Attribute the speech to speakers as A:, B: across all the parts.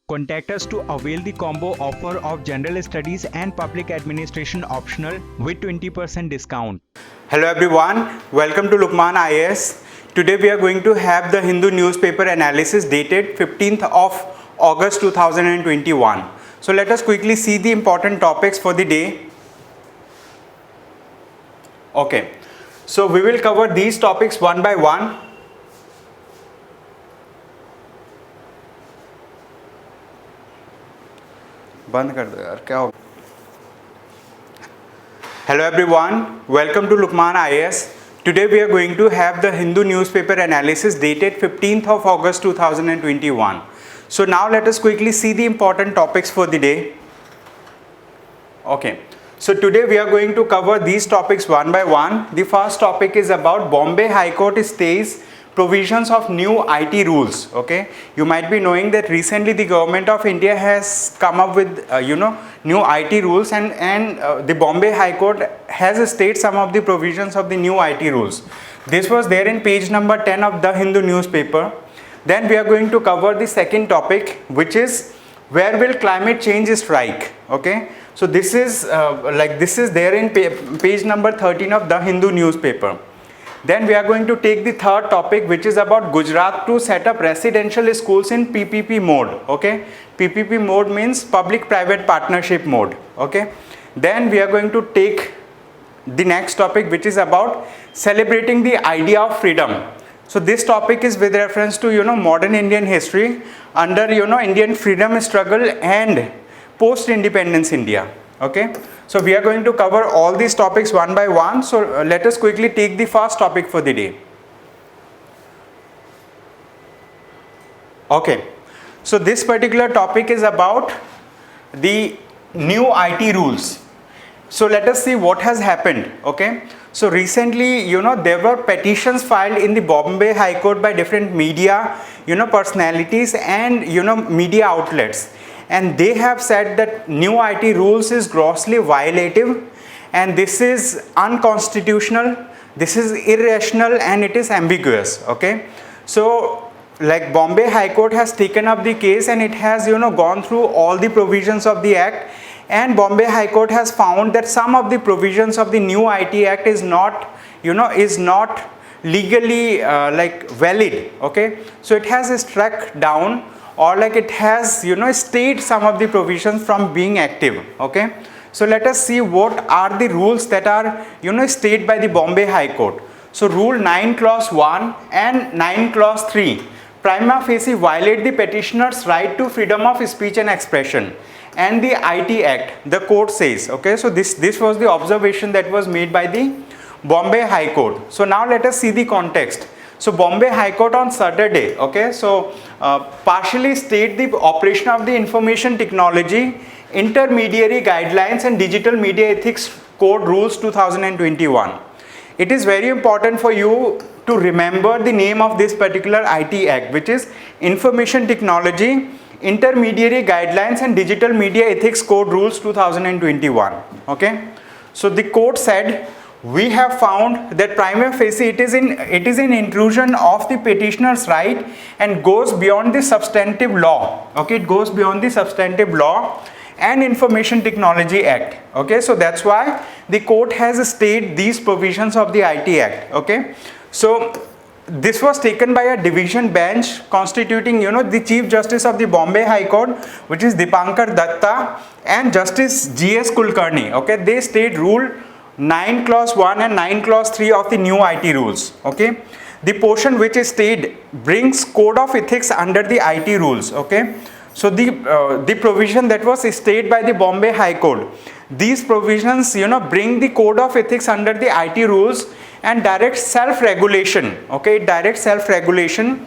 A: Contact us to avail the combo offer of General Studies and Public Administration optional with 20% discount.
B: Hello everyone, welcome to LUKMAAN IAS. Today we are going to have the Hindu newspaper analysis dated 15th of August 2021. So let us quickly see the important topics for the day. Okay, so we will cover these topics one by one. बंद कर दो यार, क्या हो? Hello everyone, welcome to LUKMAAN IAS. Today we are going to have the Hindu newspaper analysis dated 15th of August 2021. So now let us quickly see the important topics for the day. Okay, so today we are going to cover these topics one by one. The first topic is about Bombay High Court stays provisions of new IT rules. Okay, you might be knowing that recently the government of India has come up with new IT rules, and the Bombay High Court has stayed some of the provisions of the new IT rules. This was there in page number 10 of the Hindu newspaper. Then we are going to cover the second topic, which is where will climate change strike. Okay, so this is there in page number 13 of the Hindu newspaper. Then we are going to take the third topic, which is about Gujarat to set up residential schools in PPP mode. Okay, PPP mode means public private partnership mode. Okay, then we are going to take the next topic, which is about celebrating the idea of freedom. So this topic is with reference to modern Indian history under Indian freedom struggle and post independence India. Okay, so we are going to cover all these topics one by one. So let us quickly take the first topic for the day. Okay, so this particular topic is about the new IT rules. So let us see what has happened. Okay, so recently there were petitions filed in the Bombay High Court by different media personalities and media outlets, and they have said that new IT rules is grossly violative, and this is unconstitutional, this is irrational, and it is ambiguous. Okay, so like Bombay High Court has taken up the case, and it has gone through all the provisions of the act, and Bombay High Court has found that some of the provisions of the new IT Act is not legally valid. Okay, so it has struck down, or it has stayed some of the provisions from being active. Okay, so let us see what are the rules that are stayed by the Bombay High Court. So rule 9 clause 1 and 9 clause 3 prima facie violate the petitioner's right to freedom of speech and expression and the IT Act, the court says. Okay, so this was the observation that was made by the Bombay High Court. So now let us see the context. So Bombay High Court on Saturday, okay, so partially stayed the operation of the Information Technology Intermediary Guidelines and Digital Media Ethics Code Rules 2021. It is very important for you to remember the name of this particular IT Act, which is Information Technology Intermediary Guidelines and Digital Media Ethics Code Rules 2021. Okay, so the court said, we have found that prima facie it is an intrusion of the petitioner's right and goes beyond the substantive law. Okay, it goes beyond the substantive law and Information Technology Act. Okay, so that's why the court has stayed these provisions of the IT Act. Okay, so this was taken by a division bench constituting the Chief Justice of the Bombay High Court, which is Dipankar Datta, and Justice GS Kulkarni. Okay, they stayed rule 9 clause 1 and 9 clause 3 of the new IT rules. Okay, the portion which is stayed brings code of ethics under the IT rules. Okay, so the provision that was stayed by the Bombay High Court, these provisions bring the code of ethics under the IT rules and direct self-regulation. Okay, it directs self-regulation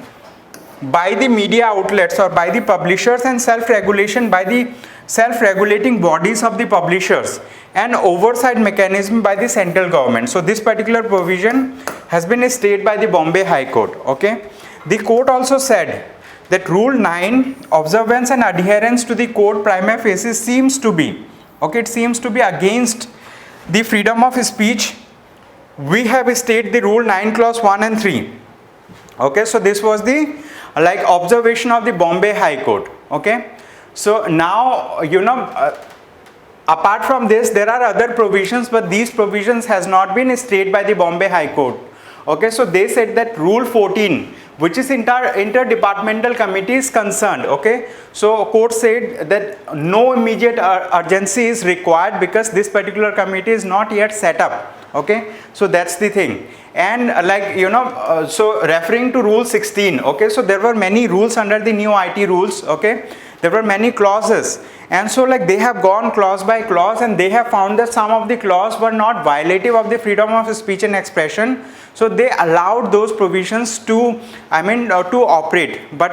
B: by the media outlets or by the publishers, and self-regulation by the self-regulating bodies of the publishers, and oversight mechanism by the central government. So this particular provision has been stayed by the Bombay High Court. Okay, the court also said that rule 9 observance and adherence to the code prima facie seems to be against the freedom of speech. We have stayed the rule 9 clause 1 and 3. Okay, so this was the observation of the Bombay High Court. Okay, So now, apart from this, there are other provisions, but these provisions has not been stayed by the Bombay High Court. Okay, so they said that Rule 14, which is interdepartmental committee is concerned. Okay, so court said that no immediate urgency is required because this particular committee is not yet set up. Okay, so that's the thing. And so referring to Rule 16, okay, so there were many rules under the new IT rules. Okay, there were many clauses, and so like they have gone clause by clause, and they have found that some of the clause were not violative of the freedom of speech and expression. So they allowed those provisions to, to operate. But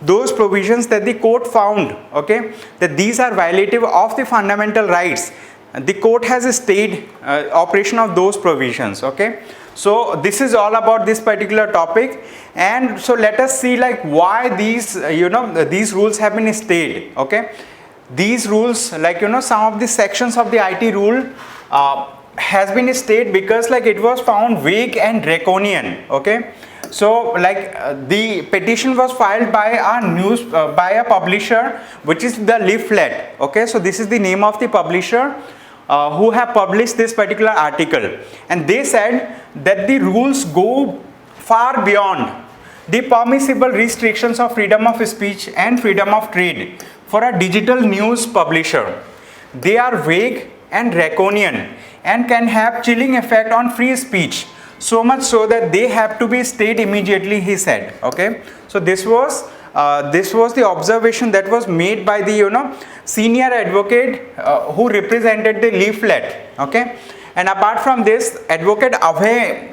B: those provisions that the court found, okay, that these are violative of the fundamental rights, the court has stayed operation of those provisions. Okay, so this is all about this particular topic. And so let us see like why these these rules have been stayed. Okay, these rules, some of the sections of the IT rule has been stayed because it was found vague and draconian. Okay, so the petition was filed by a publisher, which is the leaflet. Okay, so this is the name of the publisher who have published this particular article, and they said that the rules go far beyond the permissible restrictions of freedom of speech and freedom of trade for a digital news publisher. They are vague and draconian and can have chilling effect on free speech, so much so that they have to be stayed immediately, he said. Okay, so this was the observation that was made by the senior advocate who represented the leaflet. Okay, and apart from this, advocate Abhay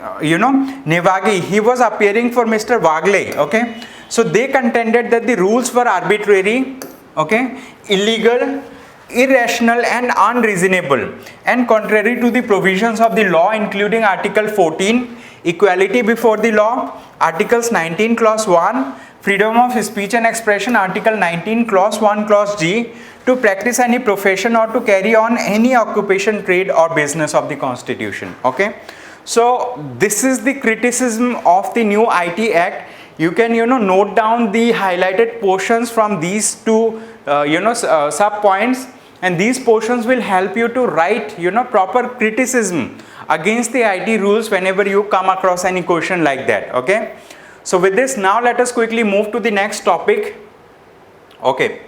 B: Nevagi, he was appearing for Mr. Wagle. Okay, so they contended that the rules were arbitrary, okay, illegal, irrational and unreasonable, and contrary to the provisions of the law, including Article 14, equality before the law, Articles 19 clause 1, freedom of speech and expression, Article 19 clause 1 clause G, to practice any profession or to carry on any occupation, trade or business of the Constitution. Okay, so this is the criticism of the new IT Act. You can note down the highlighted portions from these two sub points, and these portions will help you to write proper criticism against the IT rules whenever you come across any question like that. Okay, so with this, now let us quickly move to the next topic. Okay,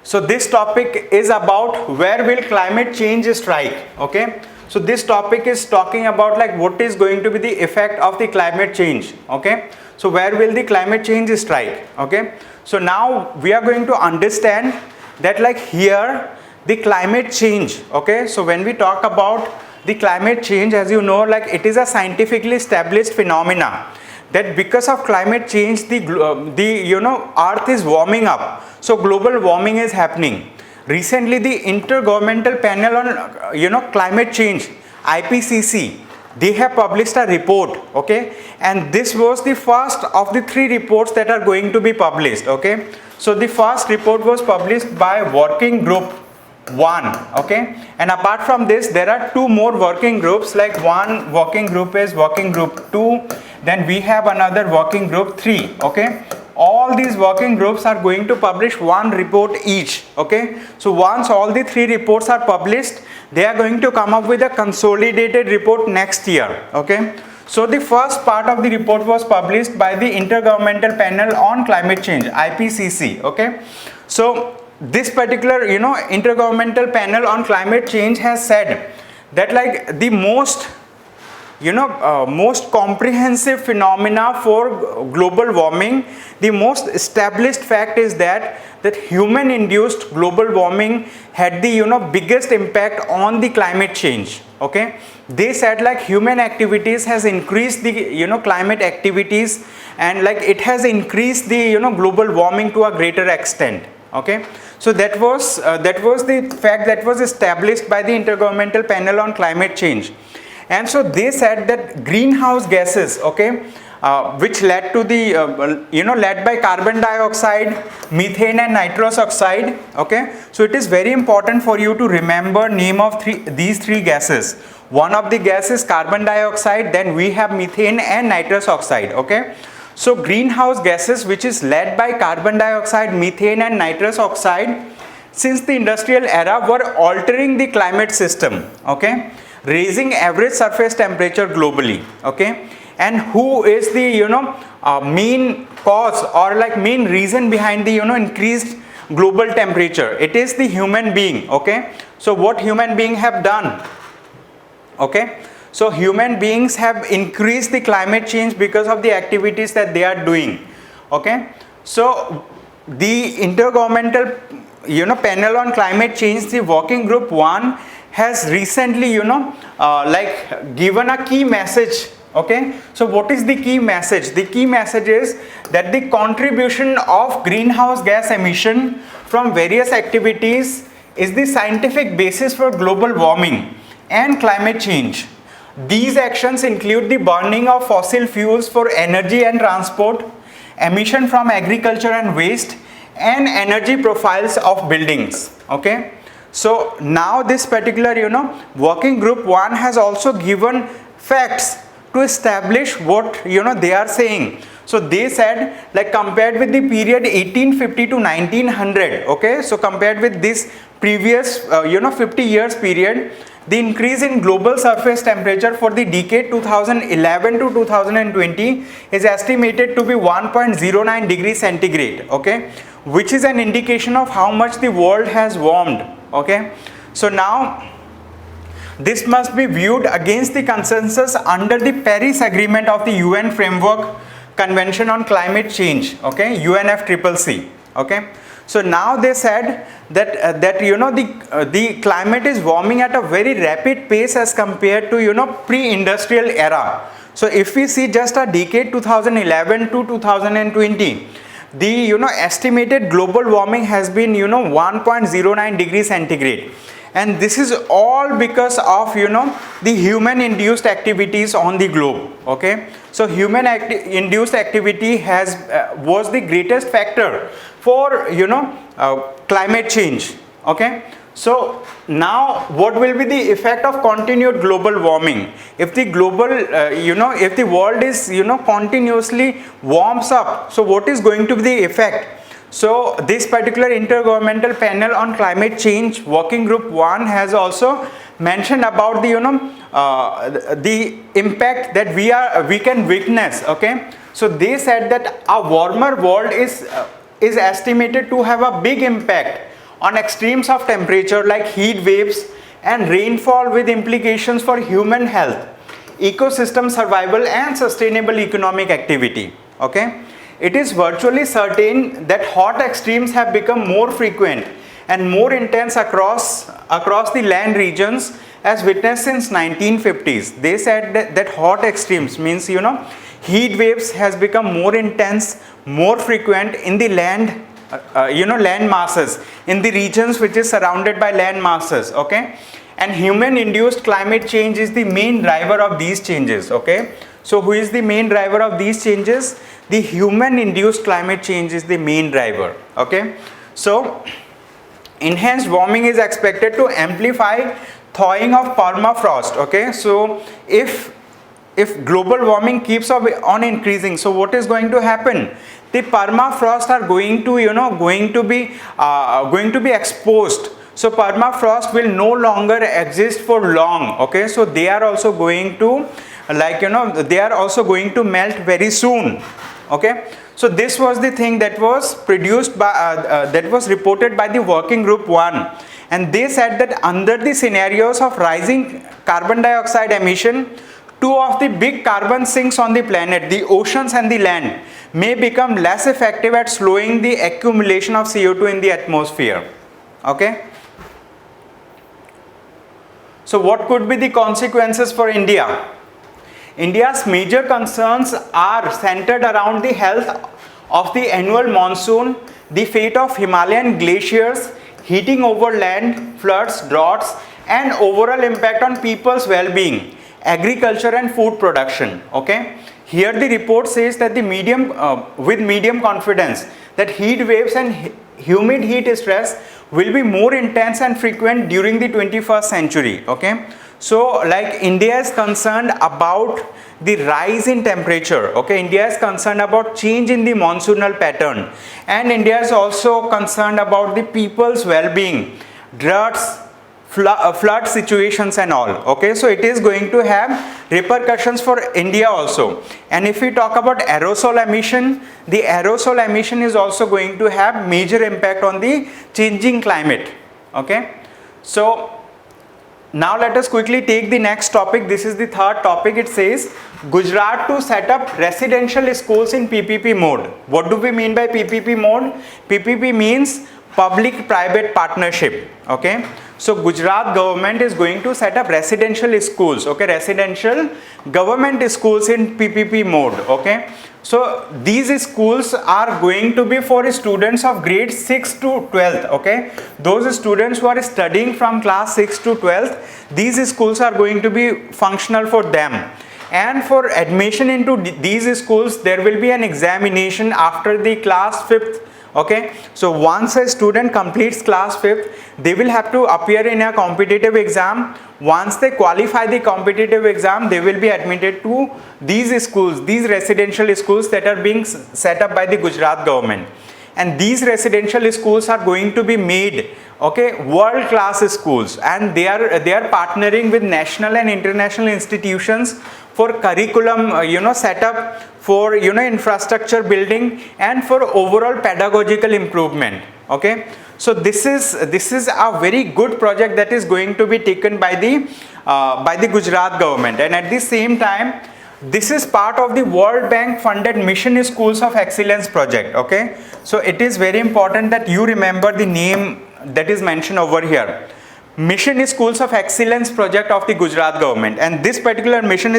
B: so this topic is about where will climate change strike. Okay, so this topic is talking about what is going to be the effect of the climate change. Okay, so where will the climate change strike. Okay, so now we are going to understand that here the climate change. Okay, so when we talk about the climate change, as you know, it is a scientifically established phenomena that because of climate change the earth is warming up, so global warming is happening. Recently the Intergovernmental Panel on climate change, IPCC, they have published a report. Okay, and this was the first of the 3 reports that are going to be published. Okay, so the first report was published by Working Group 1. Okay, and apart from this there are 2 more working groups, one working group is Working Group 2, then we have another Working Group 3. Okay, all these working groups are going to publish 1 report each. Okay, so once all the 3 reports are published, they are going to come up with a consolidated report next year. Okay, so the first part of the report was published by the Intergovernmental Panel on Climate Change, IPCC. Okay, so this particular Intergovernmental Panel on Climate Change has said that the most most comprehensive phenomena for global warming, the most established fact is that human induced global warming had the biggest impact on the climate change. Okay, they said human activities has increased the climate activities, and it has increased the global warming to a greater extent. Okay, so that was the fact that was established by the Intergovernmental Panel on Climate Change. And so they said that greenhouse gases, okay, which led to the led by carbon dioxide, methane and nitrous oxide. Okay, so it is very important for you to remember name of these three gases. One of the gas is carbon dioxide, then we have methane and nitrous oxide. Okay, So greenhouse gases, which is led by carbon dioxide, methane and nitrous oxide, since the industrial era were altering the climate system, okay, raising average surface temperature globally, okay. And who is the main cause or like main reason behind the increased global temperature? It is the human being, okay. So what human being have done? Okay, so human beings have increased the climate change because of the activities that they are doing, okay. So the intergovernmental panel on climate change, the working group 1, has recently like given a key message, okay. So what is the key message? The key message is that the contribution of greenhouse gas emission from various activities is the scientific basis for global warming and climate change. These actions include the burning of fossil fuels for energy and transport, emission from agriculture and waste, and energy profiles of buildings, okay. So now this particular working group 1 has also given facts to establish what they are saying. So they said, like, compared with the period 1850 to 1900, okay, so compared with this previous 50 years period, the increase in global surface temperature for the decade 2011 to 2020 is estimated to be 1.09 degrees centigrade, okay, which is an indication of how much the world has warmed, okay. So now this must be viewed against the consensus under the Paris Agreement of the UN Framework Convention on Climate Change, okay, UNFCCC, okay. So now they said that the climate is warming at a very rapid pace as compared to pre-industrial era. So if we see just a decade 2011 to 2020, the estimated global warming has been 1.09 degrees centigrade, and this is all because of the human induced activities on the globe, okay. So human induced activity was the greatest factor for climate change, okay. So now what will be the effect of continued global warming? If the global if the world is continuously warms up, so what is going to be the effect? So this particular intergovernmental panel on climate change working group 1 has also mentioned about the impact that we can witness, okay. So they said that a warmer world is estimated to have a big impact on extremes of temperature like heat waves and rainfall, with implications for human health, ecosystem survival and sustainable economic activity, okay. It is virtually certain that hot extremes have become more frequent and more intense across the land regions as witnessed since 1950s. They said that hot extremes means heat waves has become more intense, more frequent in the land land masses, in the regions which is surrounded by land masses, okay. And human induced climate change is the main driver of these changes, okay. So who is the main driver of these changes? The human induced climate change is the main driver, okay. So enhanced warming is expected to amplify thawing of permafrost, okay. So if global warming keeps on increasing, so what is going to happen? The permafrost are going to be exposed. So permafrost will no longer exist for long, okay. So they are also going to melt very soon, okay. So this was the thing that was produced by that was reported by the working group 1, and they said that under the scenarios of rising carbon dioxide emission, two of the big carbon sinks on the planet, the oceans and the land, may become less effective at slowing the accumulation of CO2 in the atmosphere, okay. So what could be the consequences for India? India's major concerns are centered around the health of the annual monsoon, the fate of Himalayan glaciers, heating over land, floods, droughts, and overall impact on people's well-being, agriculture and food production, okay. Here the report says that with medium confidence that heat waves and humid heat stress will be more intense and frequent during the 21st century, okay. So like India is concerned about the rise in temperature, okay, India is concerned about change in the monsoonal pattern, and India is also concerned about the people's well-being, droughts, flood situations and all, okay. So it is going to have repercussions for India also. And if we talk about aerosol emission, the aerosol emission is also going to have major impact on the changing climate, okay. So now let us quickly take the next topic. This is the third topic. It says Gujarat to set up residential schools in PPP mode. What do we mean by PPP mode? PPP means public private partnership, okay. So Gujarat government is going to set up residential schools, okay, residential government schools in PPP mode, okay. So these schools are going to be for students of grade 6 to 12th, okay. Those students who are studying from class 6 to 12th, these schools are going to be functional for them. And for admission into these schools, there will be an examination after the class 5th, okay. So once a student completes class 5th, they will have to appear in a competitive exam. Once they qualify the competitive exam, they will be admitted to these schools, these residential schools that are being set up by the Gujarat government. And these residential schools are going to be made, okay, world class schools, and they are partnering with national and international institutions for curriculum setup, for infrastructure building, and for overall pedagogical improvement, okay. So this is a very good project that is going to be taken by the Gujarat government. And at the same time, this is part of the World Bank funded Mission Schools of Excellence project, okay. So it is very important that you remember the name that is mentioned over here, Mission Schools of Excellence project of the Gujarat government. And this particular Mission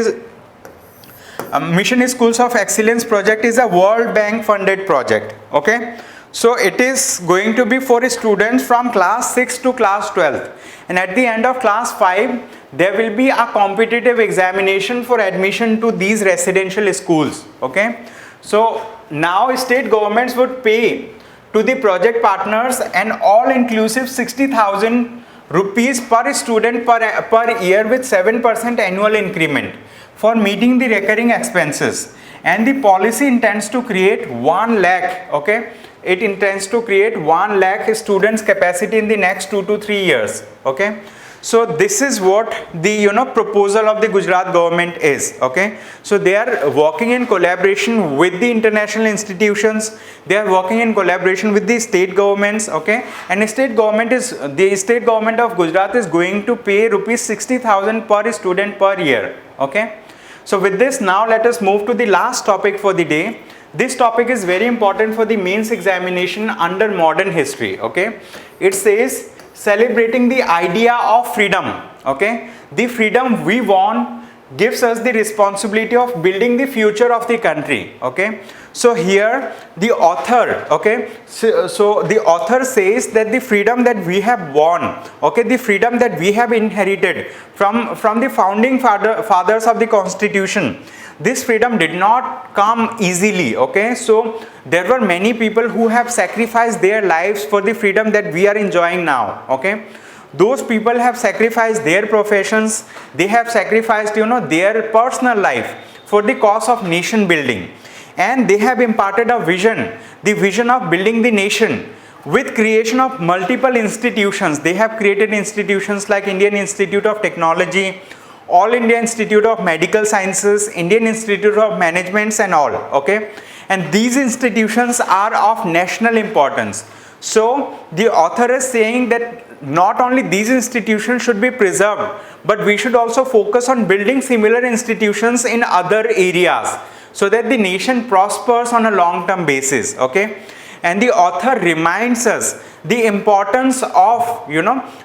B: Schools of Excellence project is a World Bank funded project, okay. So it is going to be for students from class 6 to class 12th, and at the end of class 5 there will be a competitive examination for admission to these residential schools, okay. So now state governments would pay to the project partners an all inclusive 60,000 rupees per student per year with 7% annual increment for meeting the recurring expenses. And the policy intends to create 1 lakh, okay. It intends to create 1 lakh students capacity in the next 2 to 3 years, okay. So this is what the proposal of the Gujarat government is, okay. So they are working in collaboration with the international institutions, they are working in collaboration with the state governments, okay. And the state government of Gujarat is going to pay rupees 60,000 per student per year, okay. So with this, now let us move to the last topic for the day. This topic is very important for the mains examination under modern history, okay. It says celebrating the idea of freedom, okay. The freedom we want gives us the responsibility of building the future of the country, okay. So here the author, okay, so the author says that the freedom that we have won, okay, the freedom that we have inherited from the founding fathers of the constitution, this freedom did not come easily, okay. So there were many people who have sacrificed their lives for the freedom that we are enjoying now, okay. Those people have sacrificed their professions, they have sacrificed their personal life for the cause of nation building, and they have imparted a vision, the vision of building the nation with creation of multiple institutions. They have created institutions like Indian Institute of Technology, All India Institute of Medical Sciences, Indian Institute of Management and all, okay. And these institutions are of national importance. So the author is saying that not only these institutions should be preserved, but we should also focus on building similar institutions in other areas so that the nation prospers on a long-term basis, okay. And the author reminds us the importance of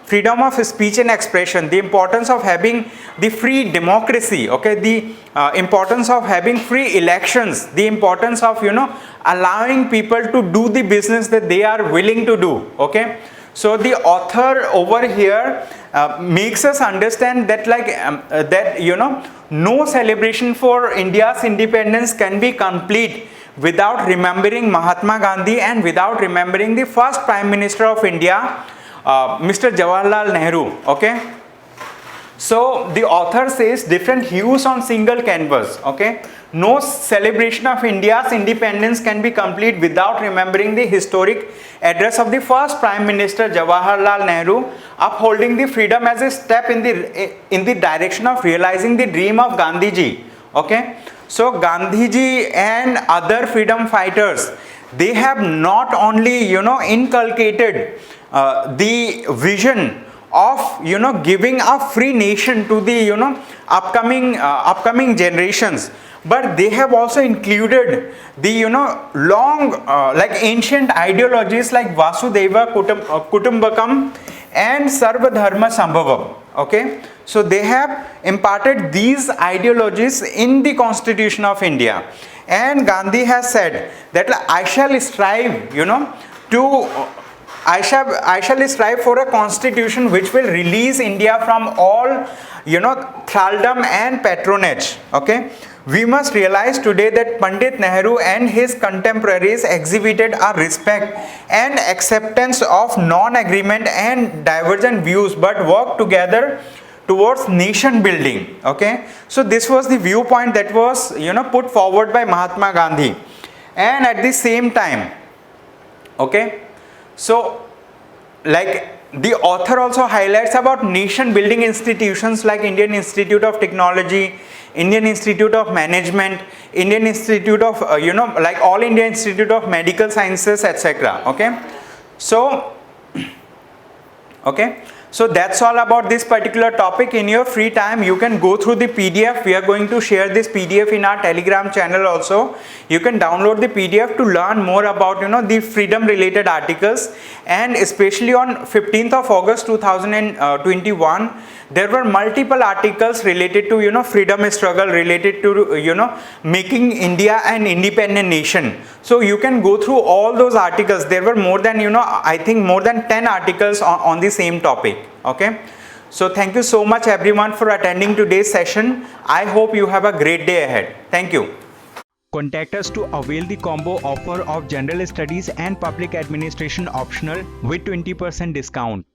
B: freedom of speech and expression, the importance of having the free democracy, okay, the importance of having free elections, the importance of allowing people to do the business that they are willing to do, okay. So the author over here makes us understand that no celebration for India's independence can be complete without remembering Mahatma Gandhi and without remembering the first Prime Minister of India, Mr. Jawaharlal Nehru, okay. So the author says different hues on single canvas. Okay, no celebration of India's independence can be complete without remembering the historic address of the first Prime Minister Jawaharlal Nehru, upholding the freedom as a step in the direction of realizing the dream of Gandhiji. Okay, so Gandhiji and other freedom fighters, they have not only inculcated the vision of giving a free nation to the upcoming generations, but they have also included the long like ancient ideologies like Vasudeva Kutumbakam and Sarva Dharma Sambhavam. Okay, so they have imparted these ideologies in the Constitution of India, and Gandhi has said that I shall strive I shall strive for a constitution which will release India from all thraldom and patronage. Okay, we must realize today that Pandit Nehru and his contemporaries exhibited a respect and acceptance of non-agreement and divergent views, but worked together towards nation building. Okay, so this was the viewpoint that was put forward by Mahatma Gandhi. And at the same time, okay, so like the author also highlights about nation building institutions like Indian Institute of Technology, Indian Institute of Management, Indian Institute of like All India Institute of Medical Sciences, etc. Okay, so okay, so that's all about this particular topic. In your free time, you can go through the PDF. We are going to share this PDF in our Telegram channel also. You can download the PDF to learn more about the freedom related articles. And especially on 15th of August 2021, there were multiple articles related to freedom struggle, related to making India an independent nation. So you can go through all those articles. There were more than I think more than 10 articles on the same topic. Okay, so thank you so much everyone for attending today's session. I hope you have a great day ahead. Thank you.
A: Contact us to avail the combo offer of General Studies and Public Administration optional with 20% discount.